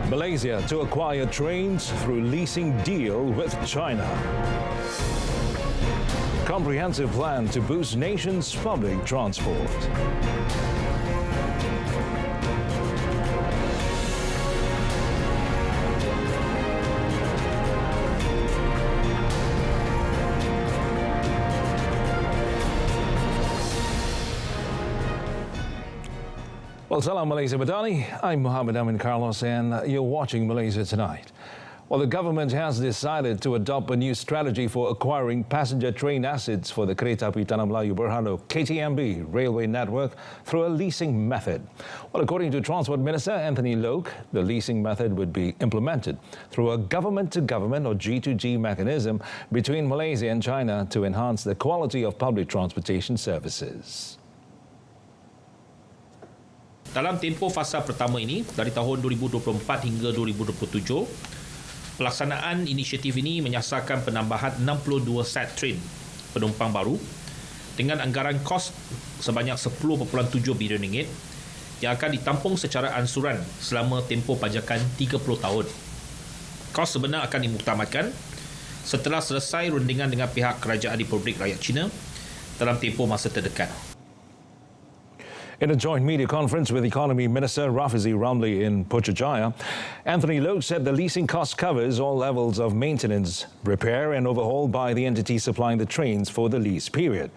Malaysia to acquire trains through leasing deal with China. Comprehensive plan to boost nation's public transport. Well, salam Malaysia Madani. I'm Muhammad Amin Carlos and you're watching Malaysia Tonight. Well, the government has decided to adopt a new strategy for acquiring passenger train assets for the Kereta Api Tanah Melayu Berhad KTMB railway network through a leasing method. Well, according to Transport Minister Anthony Loke, the leasing method would be implemented through a government-to-government or G2G mechanism between Malaysia and China to enhance the quality of public transportation services. Dalam tempoh fasa pertama ini, dari tahun 2024 hingga 2027, pelaksanaan inisiatif ini menyasarkan penambahan 62 set train penumpang baru dengan anggaran kos sebanyak 10.7 bilion ringgit yang akan ditampung secara ansuran selama tempoh pajakan 30 tahun. Kos sebenar akan dimuktamadkan setelah selesai rundingan dengan pihak Kerajaan Republik Rakyat China dalam tempoh masa terdekat. In a joint media conference with Economy Minister Rafizi Ramli in Putrajaya, Anthony Loke said the leasing cost covers all levels of maintenance, repair and overhaul by the entity supplying the trains for the lease period.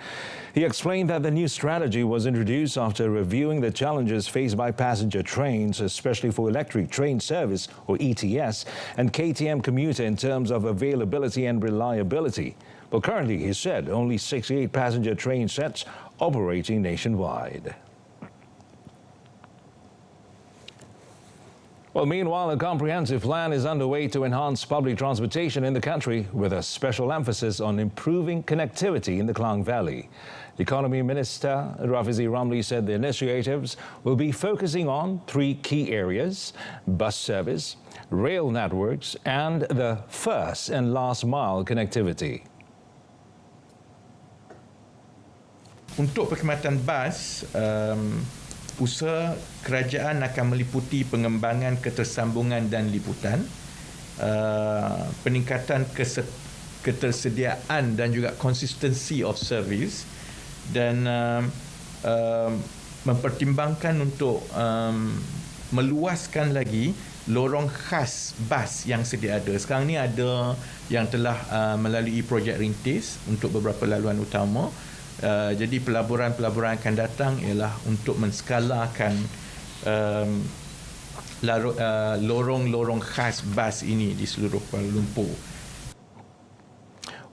He explained that the new strategy was introduced after reviewing the challenges faced by passenger trains, especially for electric train service or ETS and KTM commuter in terms of availability and reliability. But currently, he said, only 68 passenger train sets operating nationwide. Well, meanwhile, a comprehensive plan is underway to enhance public transportation in the country with a special emphasis on improving connectivity in the Klang Valley. Economy Minister Rafizi Ramli said the initiatives will be focusing on three key areas: bus service, rail networks, and the first and last mile connectivity. Untuk perkhidmatan bas, usaha kerajaan akan meliputi pengembangan ketersambungan dan liputan, peningkatan ketersediaan dan juga consistency of service, dan mempertimbangkan untuk meluaskan lagi lorong khas bas yang sedia ada. Sekarang ni ada yang telah melalui projek rintis untuk beberapa laluan utama. Jadi pelaburan-pelaburan akan datang ialah untuk menskalakan lorong-lorong khas bas ini di seluruh Kuala Lumpur.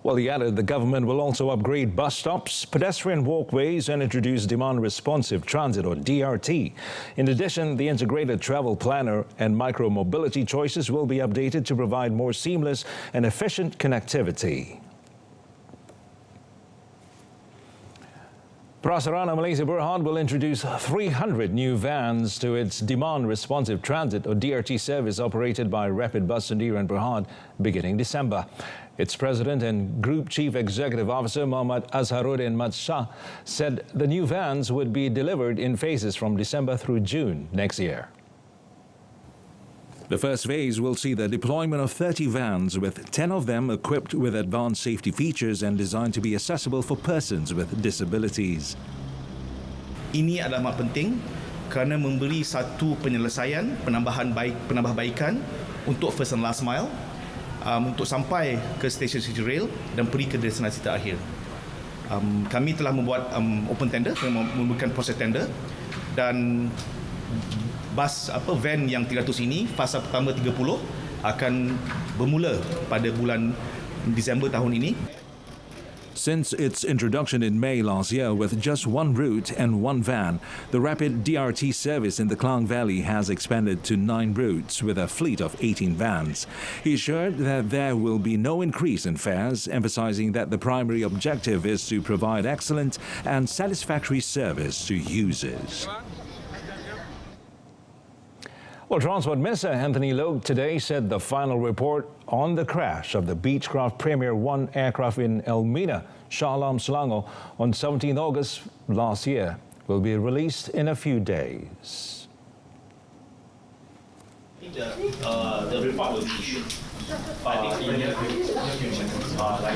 Well, he added the government will also upgrade bus stops, pedestrian walkways and introduce demand-responsive transit or DRT. In addition, the integrated travel planner and micro-mobility choices will be updated to provide more seamless and efficient connectivity. Prasarana Malaysia Berhad will introduce 300 new vans to its demand-responsive transit or DRT service operated by Rapid Bus Sendirian Berhad beginning December. Its president and Group Chief Executive Officer Muhammad Azharuddin Matshah said the new vans would be delivered in phases from December through June next year. The first phase will see the deployment of 30 vans, with 10 of them equipped with advanced safety features and designed to be accessible for persons with disabilities. Ini adalah amat penting kerana memberi satu penyelesaian, penambahbaikan untuk first and last mile untuk sampai ke stesen rail dan pergi ke destinasi terakhir. Kami telah membuat open tender, memberikan proses tender, dan van yang 300 ini fasa pertama 30 akan bermula pada bulan Disember tahun ini. Since its introduction in May last year with just one route and one van, the rapid DRT service in the Klang Valley has expanded to 9 routes with a fleet of 18 vans. He assured that there will be no increase in fares, emphasizing that the primary objective is to provide excellent and satisfactory service to users. Well, Transport Minister Anthony Loke today said the final report on the crash of the Beechcraft Premier 1 aircraft in Elmina, Shah Alam, Selangor on 17 August last year will be released in a few days. The report will be issued by next year.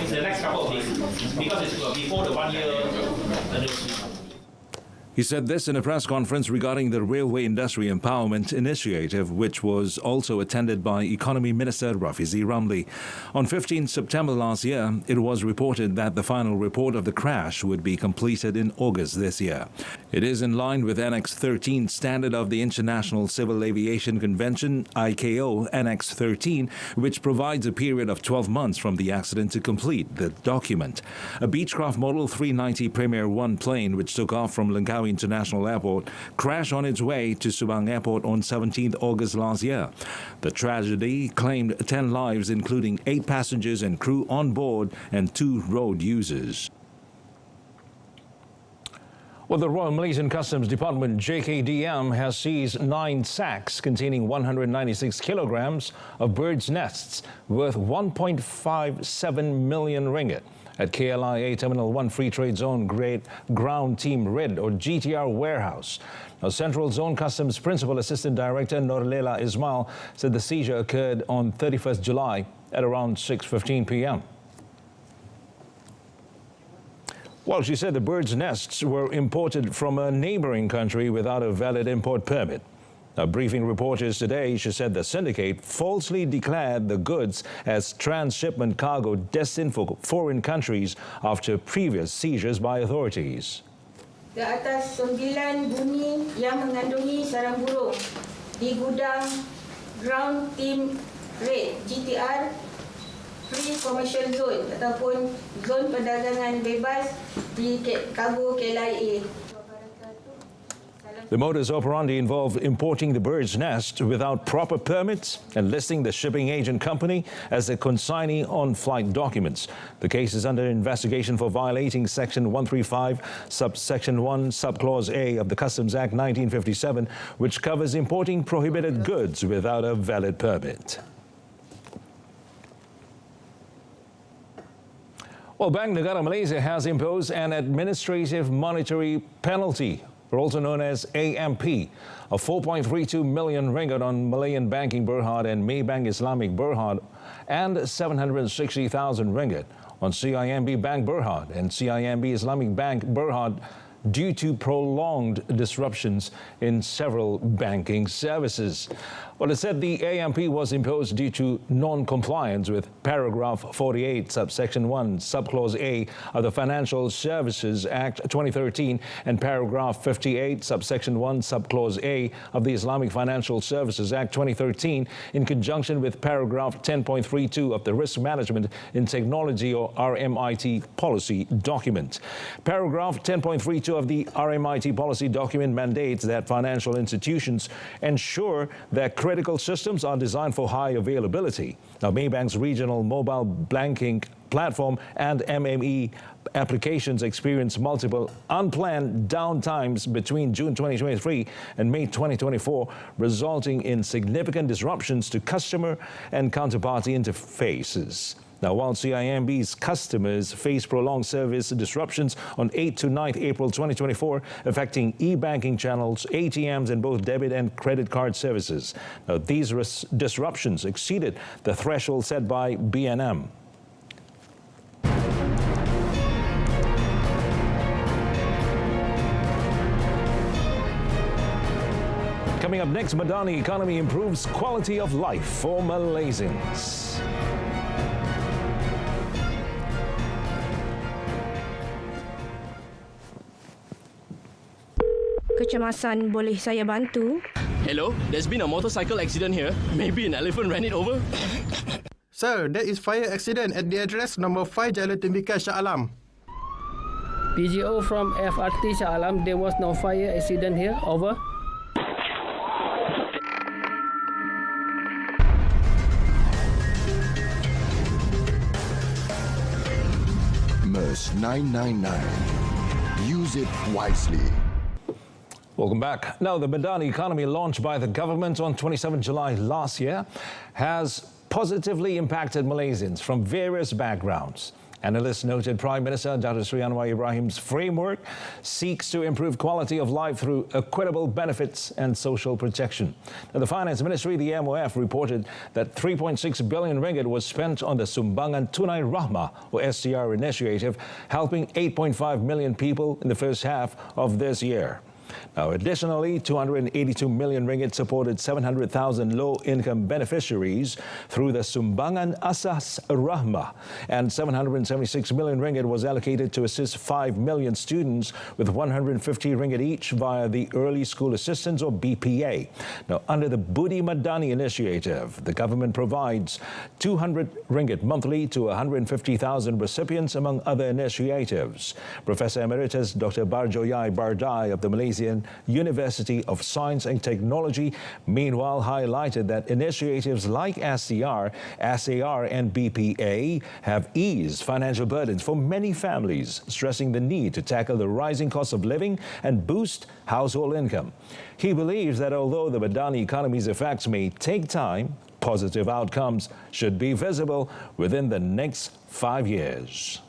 It's the next couple of days because it's before the 1 year anniversary. He said this in a press conference regarding the Railway Industry Empowerment Initiative, which was also attended by Economy Minister Ramli. On 15 September last year, it was reported that the final report of the crash would be completed in August this year. It is in line with Annex 13 standard of the International Civil Aviation Convention, ICAO Annex 13, which provides a period of 12 months from the accident to complete the document. A Beechcraft Model 390 Premier 1 plane, which took off from Langkawi International Airport, crashed on its way to Subang Airport on 17th August last year. The tragedy claimed 10 lives, including 8 passengers and crew on board and 2 road users. Well, the Royal Malaysian Customs Department, JKDM, has seized 9 sacks containing 196 kilograms of birds' nests worth 1.57 million ringgit at KLIA Terminal 1 Free Trade Zone Grade Ground Team Red or GTR warehouse. Now, Central Zone Customs Principal Assistant Director Norlela Ismail said the seizure occurred on 31st July at around 6:15 p.m. Well, she said the birds' nests were imported from a neighboring country without a valid import permit. Now, briefing reporters today, she said the syndicate falsely declared the goods as transshipment cargo destined for foreign countries after previous seizures by authorities. Ke atas 9 bumi yang mengandungi sarang burung di gudang Ground Team Red GTR Free Commercial Zone ataupun zon perdagangan bebas di kargo KLIA. The modus operandi involved importing the bird's nest without proper permits and listing the shipping agent company as a consignee on flight documents. The case is under investigation for violating Section 135, Subsection 1, Subclause A of the Customs Act 1957, which covers importing prohibited goods without a valid permit. Well, Bank Negara Malaysia has imposed an administrative monetary penalty, also known as AMP, of 4.32 million ringgit on Malayan Banking Berhad and Maybank Islamic Berhad and 760,000 ringgit on CIMB Bank Berhad and CIMB Islamic Bank Berhad due to prolonged disruptions in several banking services. Well, it said the AMP was imposed due to non-compliance with paragraph 48, subsection 1, subclause A of the Financial Services Act 2013 and paragraph 58, subsection 1, subclause A of the Islamic Financial Services Act 2013 in conjunction with paragraph 10.32 of the Risk Management in Technology or RMIT policy document. Paragraph 10.32 of the RMIT policy document mandates that financial institutions ensure that critical systems are designed for high availability. Now, Maybank's regional mobile banking platform and MME applications experienced multiple unplanned downtimes between June 2023 and May 2024, resulting in significant disruptions to customer and counterparty interfaces. Now, while CIMB's customers face prolonged service disruptions on 8 to 9 April 2024, affecting e-banking channels, ATMs, and both debit and credit card services. Now, these disruptions exceeded the threshold set by BNM. Coming up next, Madani economy improves quality of life for Malaysians. Kecemasan, boleh saya bantu? Hello, there's been a motorcycle accident here. Maybe an elephant ran it over. Sir, there is fire accident at the address number 5 Jalan Tembika Shah Alam. PGO from FRT Shah Alam, there was no fire accident here. Over. MERS 999. Use it wisely. Welcome back. Now, the Madani economy launched by the government on 27 July last year has positively impacted Malaysians from various backgrounds. Analysts noted Prime Minister Dr. Sri Anwar Ibrahim's framework seeks to improve quality of life through equitable benefits and social protection. Now, the Finance Ministry, the MOF, reported that 3.6 billion ringgit was spent on the Sumbangan Tunai Rahmah, or STR initiative, helping 8.5 million people in the first half of this year. Now, additionally, 282 million ringgit supported 700,000 low-income beneficiaries through the Sumbangan Asas Rahmah, and 776 million ringgit was allocated to assist 5 million students with 150 ringgit each via the Early School Assistance, or BPA. Now, under the Budi Madani initiative, the government provides 200 ringgit monthly to 150,000 recipients, among other initiatives. Professor Emeritus Dr. Barjoyai Bardai of the Malaysian University of Science and Technology, meanwhile, highlighted that initiatives like SCR, SAR and BPA have eased financial burdens for many families, stressing the need to tackle the rising cost of living and boost household income. He believes that although the Madani economy's effects may take time, positive outcomes should be visible within the next 5 years.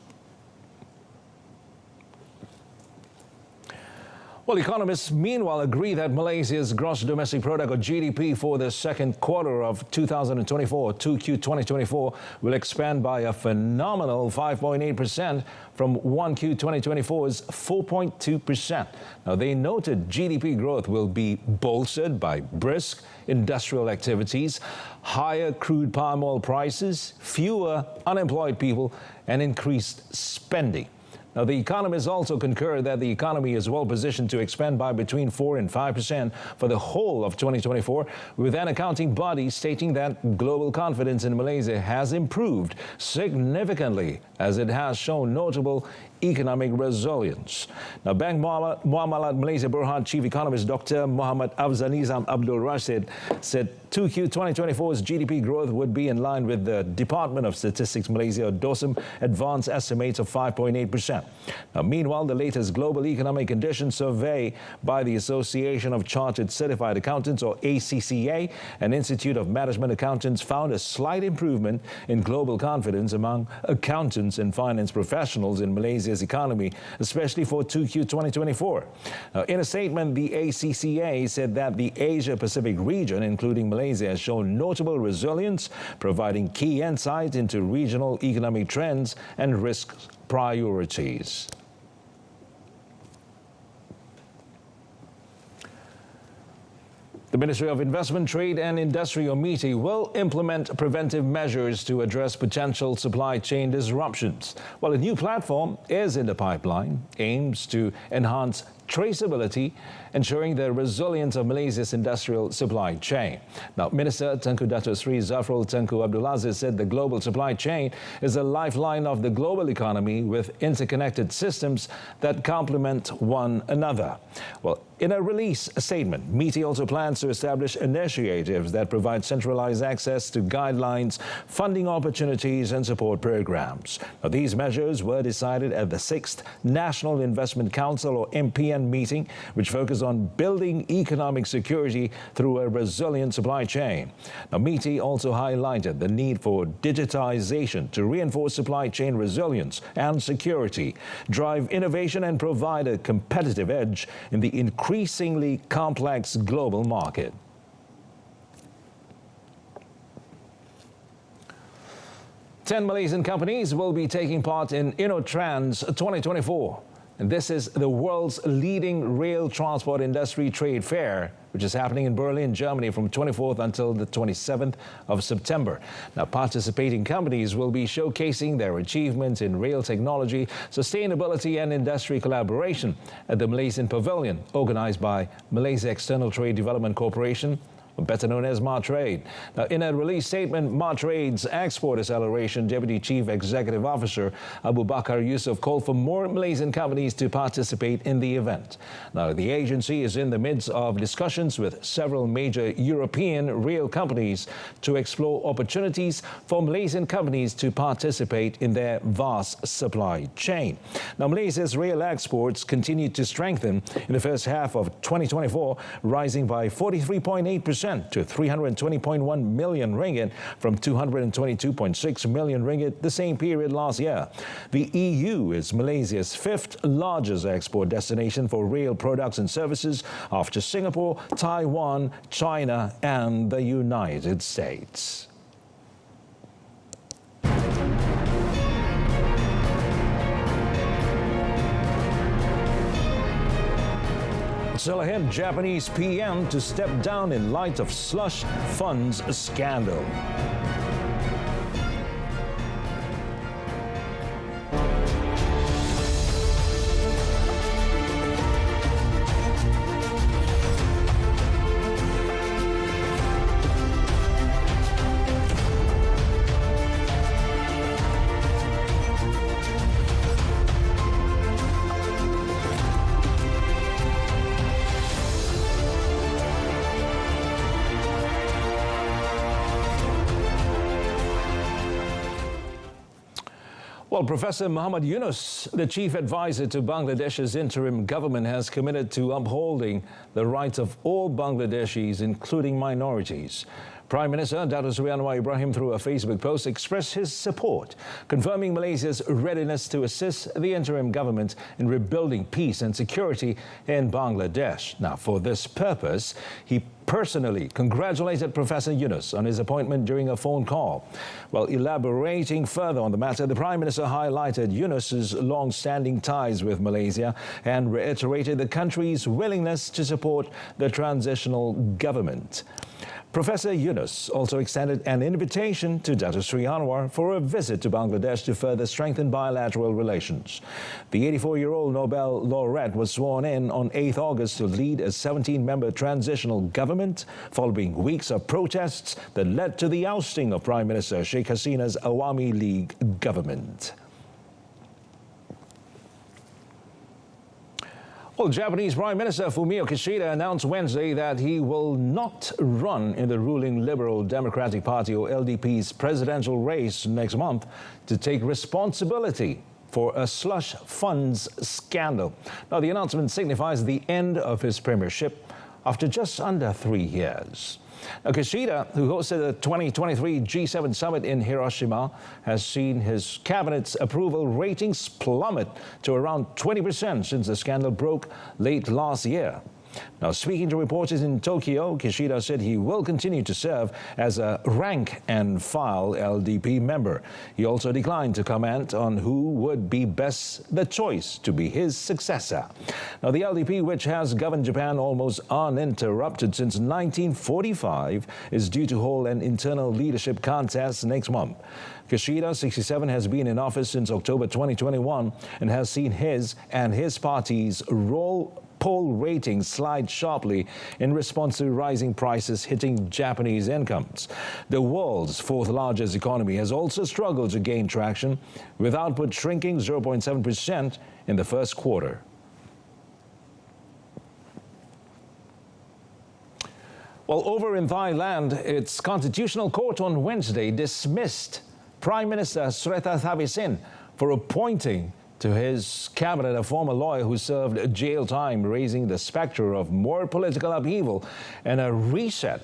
Well, economists meanwhile agree that Malaysia's gross domestic product, or GDP, for the second quarter of 2024, 2Q 2024, will expand by a phenomenal 5.8% from 1Q 2024's 4.2%. Now, they noted GDP growth will be bolstered by brisk industrial activities, higher crude palm oil prices, fewer unemployed people, and increased spending. Now, the economists also concur that the economy is well positioned to expand by between 4 and 5% for the whole of 2024, with an accounting body stating that global confidence in Malaysia has improved significantly as it has shown notable economic resilience. Now, Bank Muamalat Malaysia Berhad Chief Economist Dr. Muhammad Afzanizam Abdul Rashid said 2Q 2024's GDP growth would be in line with the Department of Statistics Malaysia, or DOSM, advanced estimates of 5.8%. Now, meanwhile, the latest Global Economic Conditions Survey by the Association of Chartered Certified Accountants, or ACCA, and Institute of Management Accountants, found a slight improvement in global confidence among accountants and finance professionals in Malaysia's economy, especially for 2Q 2024. Now, in a statement, the ACCA said that the Asia-Pacific region, including Malaysia, has shown notable resilience, providing key insight into regional economic trends and risk priorities. The Ministry of Investment, Trade and Industry, or MITI, will implement preventive measures to address potential supply chain disruptions. While a new platform is in the pipeline, aims to enhance traceability, ensuring the resilience of Malaysia's industrial supply chain. Now, Minister Tengku Datuk Sri Zafrul Tengku Abdul Aziz said the global supply chain is the lifeline of the global economy, with interconnected systems that complement one another. Well, in a release statement, MITI also plans to establish initiatives that provide centralized access to guidelines, funding opportunities and support programs. Now, these measures were decided at the 6th National Investment Council, or MPN, meeting, which focused on building economic security through a resilient supply chain. Now, MITI also highlighted the need for digitization to reinforce supply chain resilience and security, drive innovation and provide a competitive edge in the increasingly complex global market. Ten Malaysian companies will be taking part in InnoTrans 2024. And this is the world's leading rail transport industry trade fair, which is happening in Berlin, Germany, from 24th until the 27th of September. Now, participating companies will be showcasing their achievements in rail technology, sustainability and industry collaboration at the Malaysian Pavilion, organized by Malaysia External Trade Development Corporation, better known as MATRADE. Now, in a release statement, MATRADE's Export Acceleration Deputy Chief Executive Officer Abu Bakar Yusuf called for more Malaysian companies to participate in the event. Now, the agency is in the midst of discussions with several major European rail companies to explore opportunities for Malaysian companies to participate in their vast supply chain. Now, Malaysia's rail exports continued to strengthen in the first half of 2024, rising by 43.8% 3% to 320.1 million ringgit from 222.6 million ringgit the same period last year. The EU is Malaysia's fifth largest export destination for rail products and services after Singapore, Taiwan, China and the United States. Still ahead, Japanese PM to step down in light of slush funds scandal. Well, Professor Muhammad Yunus, the chief advisor to Bangladesh's interim government, has committed to upholding the rights of all Bangladeshis, including minorities. Prime Minister Dato Sri Anwar Ibrahim, through a Facebook post, expressed his support, confirming Malaysia's readiness to assist the interim government in rebuilding peace and security in Bangladesh. Now, for this purpose, he personally congratulated Professor Yunus on his appointment during a phone call. While elaborating further on the matter, the Prime Minister highlighted Yunus's long-standing ties with Malaysia and reiterated the country's willingness to support the transitional government. Professor Yunus also extended an invitation to Dato Sri Anwar for a visit to Bangladesh to further strengthen bilateral relations. The 84-year-old Nobel laureate was sworn in on 8 August to lead a 17-member transitional government following weeks of protests that led to the ousting of Prime Minister Sheikh Hasina's Awami League government. Well, Japanese Prime Minister Fumio Kishida announced Wednesday that he will not run in the ruling Liberal Democratic Party, or LDP's, presidential race next month to take responsibility for a slush funds scandal. Now, the announcement signifies the end of his premiership after just under 3 years. Now, Kishida, who hosted the 2023 G7 summit in Hiroshima, has seen his cabinet's approval ratings plummet to around 20% since the scandal broke late last year. Now, speaking to reporters in Tokyo, Kishida said he will continue to serve as a rank-and-file LDP member. He also declined to comment on who would be best the choice to be his successor. Now, the LDP, which has governed Japan almost uninterrupted since 1945, is due to hold an internal leadership contest next month. Kishida, 67, has been in office since October 2021 and has seen his and his party's poll ratings slide sharply in response to rising prices hitting Japanese incomes. The world's fourth largest economy has also struggled to gain traction, with output shrinking 0.7% in the first quarter. Well, over in Thailand, its constitutional court on Wednesday dismissed Prime Minister Srettha Thavisin for appointing to his cabinet a former lawyer who served jail time, raising the spectre of more political upheaval and a reset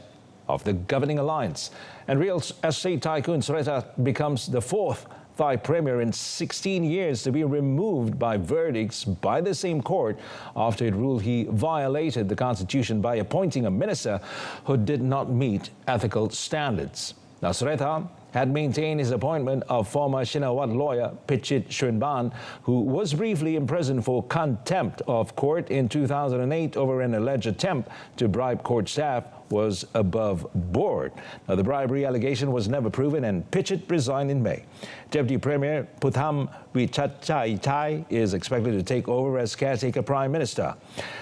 of the governing alliance. And real estate tycoon Srettha becomes the fourth Thai premier in 16 years to be removed by verdicts by the same court after it ruled he violated the constitution by appointing a minister who did not meet ethical standards. Now, Srettha had maintained his appointment of former Shinawat lawyer Pichit Shrinban, who was briefly imprisoned for contempt of court in 2008 over an alleged attempt to bribe court staff, was above board. Now, the bribery allegation was never proven and Pichit resigned in May. Deputy Premier Putham Wichachaitai is expected to take over as caretaker Prime Minister.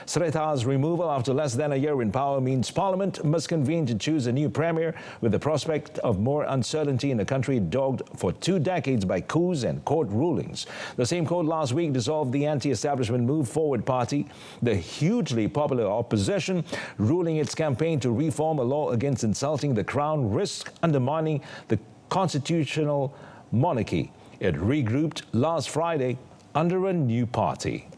Srettha's removal after less than a year in power means Parliament must convene to choose a new premier, with the prospect of more uncertainty in the country dogged for 2 decades by coups and court rulings. The same court last week dissolved the anti-establishment Move Forward Party, the hugely popular opposition, ruling its campaign to reform a law against insulting the crown risks undermining the constitutional monarchy. It regrouped last Friday under a new party.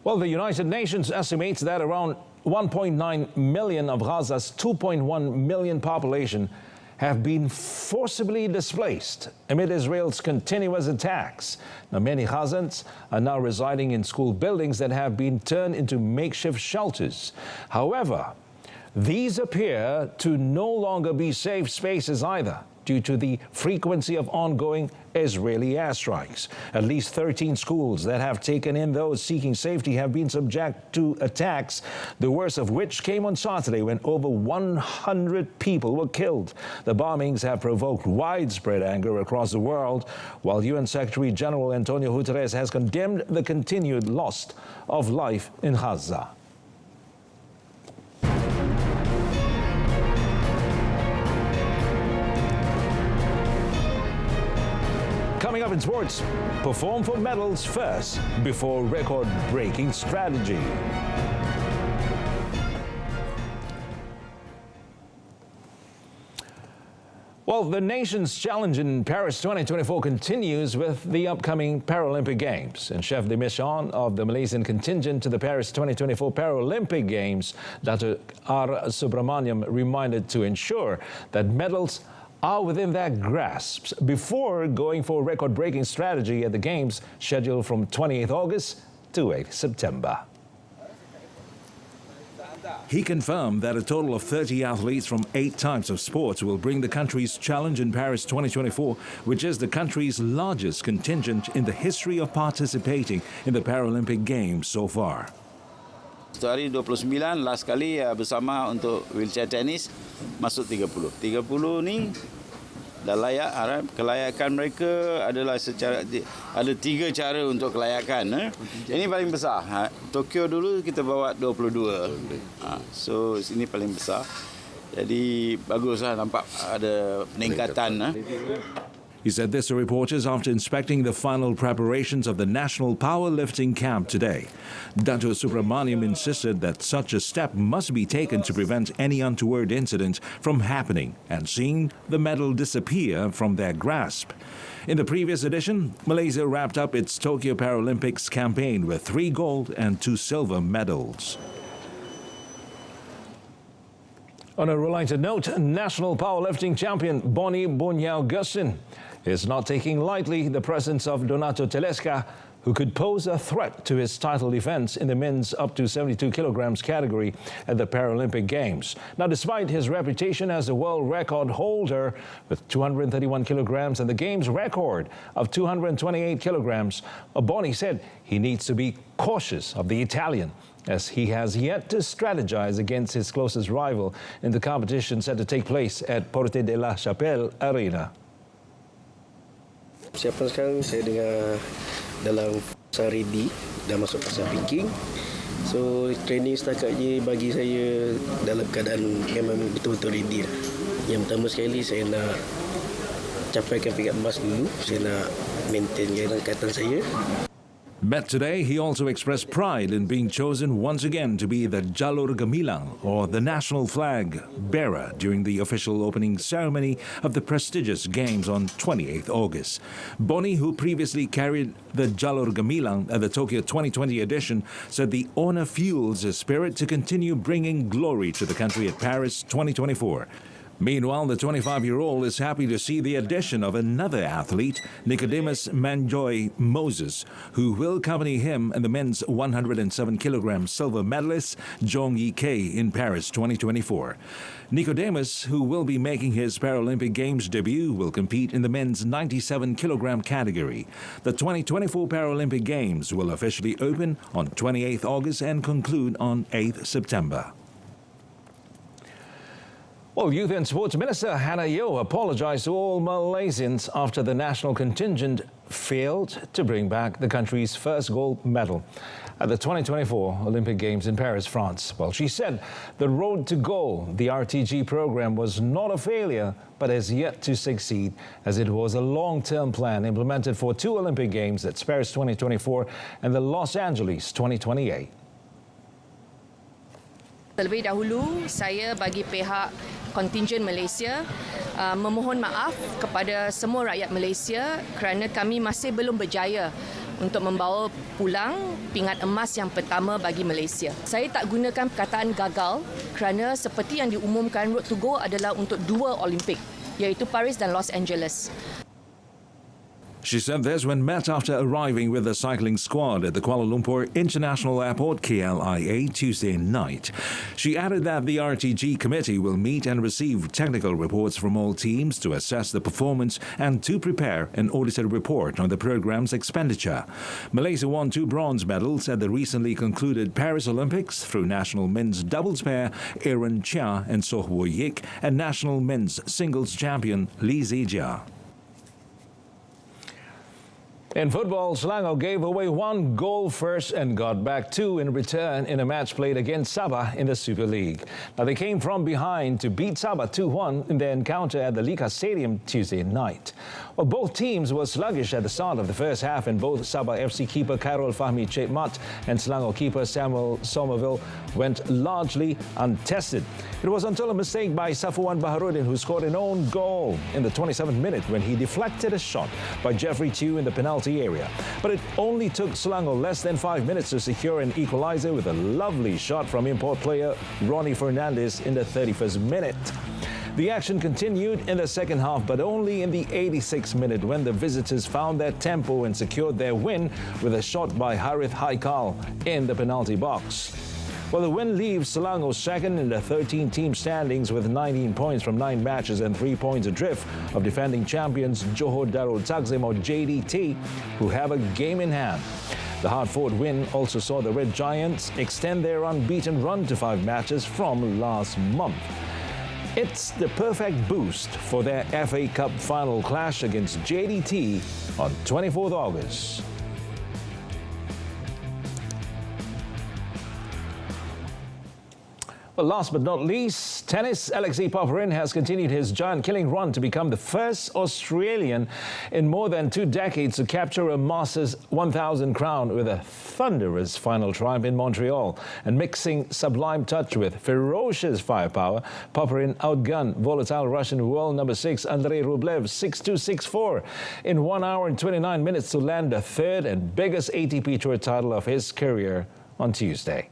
Well, the United Nations estimates that around 1.9 million of Gaza's 2.1 million population have been forcibly displaced amid Israel's continuous attacks. Now, many Gazans are now residing in school buildings that have been turned into makeshift shelters. However, these appear to no longer be safe spaces either, due to the frequency of ongoing Israeli airstrikes. At least 13 schools that have taken in those seeking safety have been subject to attacks, the worst of which came on Saturday when over 100 people were killed. The bombings have provoked widespread anger across the world, while UN Secretary General Antonio Guterres has condemned the continued loss of life in Gaza. Coming up in sports, perform for medals first before record-breaking strategy. Well, the nation's challenge in Paris 2024 continues with the upcoming Paralympic Games. And chef de mission of the Malaysian contingent to the Paris 2024 Paralympic Games, Dr. R. Subramaniam, reminded to ensure that medals are within their grasp before going for a record-breaking strategy at the Games scheduled from 28th August to 8th September. He confirmed that a total of 30 athletes from 8 types of sports will bring the country's challenge in Paris 2024, which is the country's largest contingent in the history of participating in the Paralympic Games so far. Satu hari 29, last kali bersama untuk wheelchair tennis masuk 30. 30 ni dah layak, kelayakan mereka adalah secara ada 3 cara untuk kelayakan. Ini paling besar. Tokyo dulu kita bawa 22. So ini paling besar. Jadi baguslah nampak ada peningkatan. He said this to reporters after inspecting the final preparations of the National Powerlifting Camp today. Dr. Subramaniam insisted that such a step must be taken to prevent any untoward incident from happening and seeing the medal disappear from their grasp. In the previous edition, Malaysia wrapped up its Tokyo Paralympics campaign with 3 gold and 2 silver medals. On a related note, national powerlifting champion Bonnie Bunyao-Gustin is not taking lightly the presence of Donato Telesca, who could pose a threat to his title defense in the men's up to 72 kilograms category at the Paralympic Games. Now, despite his reputation as a world record holder with 231 kilograms and the Games record of 228 kilograms, Bonnie said he needs to be cautious of the Italian, as he has yet to strategize against his closest rival in the competition set to take place at Porte de la Chapelle Arena. Persiapan sekarang saya dengar dalam fasa ready, dah masuk fasa picking. So training setakat ni bagi saya dalam keadaan memang betul-betul ready lah. Yang pertama sekali saya nak capaikan peringkat emas dulu. Saya nak maintain angkatan saya. Met today, he also expressed pride in being chosen once again to be the Jalur Gemilang, or the national flag bearer, during the official opening ceremony of the prestigious Games on 28th August. Bonnie, who previously carried the Jalur Gemilang at the Tokyo 2020 edition, said the honor fuels his spirit to continue bringing glory to the country at Paris 2024. Meanwhile, the 25-year-old is happy to see the addition of another athlete, Nicodemus Manjoy Moses, who will accompany him and the men's 107-kilogram silver medalist Jong Yi-Kei in Paris 2024. Nicodemus, who will be making his Paralympic Games debut, will compete in the men's 97-kilogram category. The 2024 Paralympic Games will officially open on 28th August and conclude on 8th September. Well, Youth and Sports Minister Hannah Yeoh apologized to all Malaysians after the national contingent failed to bring back the country's first gold medal at the 2024 Olympic Games in Paris, France. Well, she said the road to gold, the RTG program, was not a failure, but has yet to succeed, as it was a long-term plan implemented for 2 Olympic Games at Paris 2024 and the Los Angeles 2028. Terlebih dahulu, saya bagi pihak kontingen Malaysia memohon maaf kepada semua rakyat Malaysia kerana kami masih belum berjaya untuk membawa pulang pingat emas yang pertama bagi Malaysia. Saya tak gunakan perkataan gagal kerana seperti yang diumumkan, road to go adalah untuk 2 Olimpik, iaitu Paris dan Los Angeles. She said this when met after arriving with the cycling squad at the Kuala Lumpur International Airport, KLIA, Tuesday night. She added that the RTG committee will meet and receive technical reports from all teams to assess the performance and to prepare an audited report on the programme's expenditure. Malaysia won 2 bronze medals at the recently concluded Paris Olympics through national men's doubles pair Aaron Chia and Soh Woo Yik and national men's singles champion Lee Zijia. In football, Selangor gave away 1 goal first and got back 2 in return in a match played against Sabah in the Super League. Now, they came from behind to beat Sabah 2-1 in their encounter at the Lika Stadium Tuesday night. Well, both teams were sluggish at the start of the first half, and both Sabah FC keeper Khairul Fahmi Chetmat and Selangor keeper Samuel Somerville went largely untested. It was until a mistake by Safuwan Baharudin, who scored an own goal in the 27th minute when he deflected a shot by Jeffrey Tew in the penalty area. But it only took Selangor less than 5 minutes to secure an equaliser with a lovely shot from import player Ronnie Fernandez in the 31st minute. The action continued in the second half, but only in the 86th minute when the visitors found their tempo and secured their win with a shot by Harith Haikal in the penalty box. Well, the win leaves Selangor second in the 13-team standings with 19 points from 9 matches and 3 points adrift of defending champions Johor Darul Takzim or JDT, who have a game in hand. The hard-fought win also saw the Red Giants extend their unbeaten run to 5 matches from last month. It's the perfect boost for their FA Cup final clash against JDT on 24th August. Well, last but not least, tennis. Alexei Popyrin has continued his giant-killing run to become the first Australian in more than 2 decades to capture a Masters 1000 crown with a thunderous final triumph in Montreal. And mixing sublime touch with ferocious firepower, Popyrin outgunned volatile Russian world number 6 Andrei Rublev 6-2, 6-4 in 1 hour and 29 minutes to land the 3rd and biggest ATP Tour title of his career on Tuesday.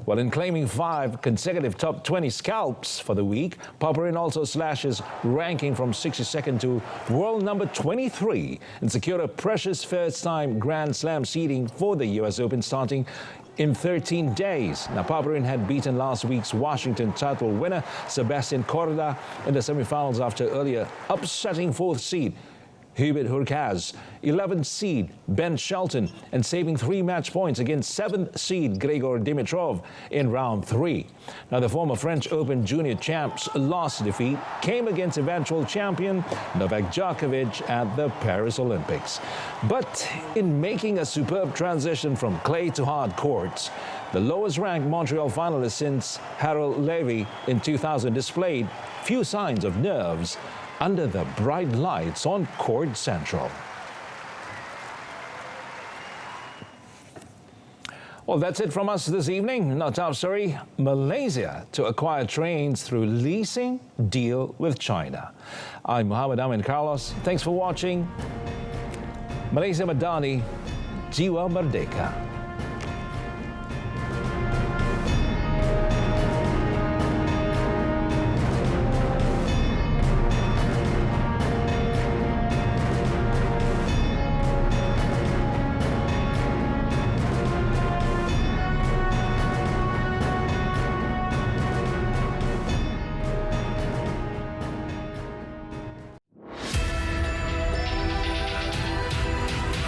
Well, in claiming 5 consecutive top 20 scalps for the week, Popyrin also slashes ranking from 62nd to world number 23 and secured a precious first-time Grand Slam seeding for the US Open starting in 13 days. Now, Popyrin had beaten last week's Washington title winner Sebastian Corda in the semifinals after earlier upsetting 4th seed Hubert Hurkacz, 11th seed Ben Shelton, and saving 3 match points against 7th seed Grigor Dimitrov in round 3. Now, the former French Open junior champ's last defeat came against eventual champion Novak Djokovic at the Paris Olympics. But in making a superb transition from clay to hard courts, the lowest-ranked Montreal finalist since Harold Levy in 2000 displayed few signs of nerves under the bright lights on Court Central. Well, that's it from us this evening. Now, top story, Malaysia to acquire trains through leasing deal with China. I'm Muhammad Amin Carlos. Thanks for watching. Malaysia Madani, Jiwa Merdeka.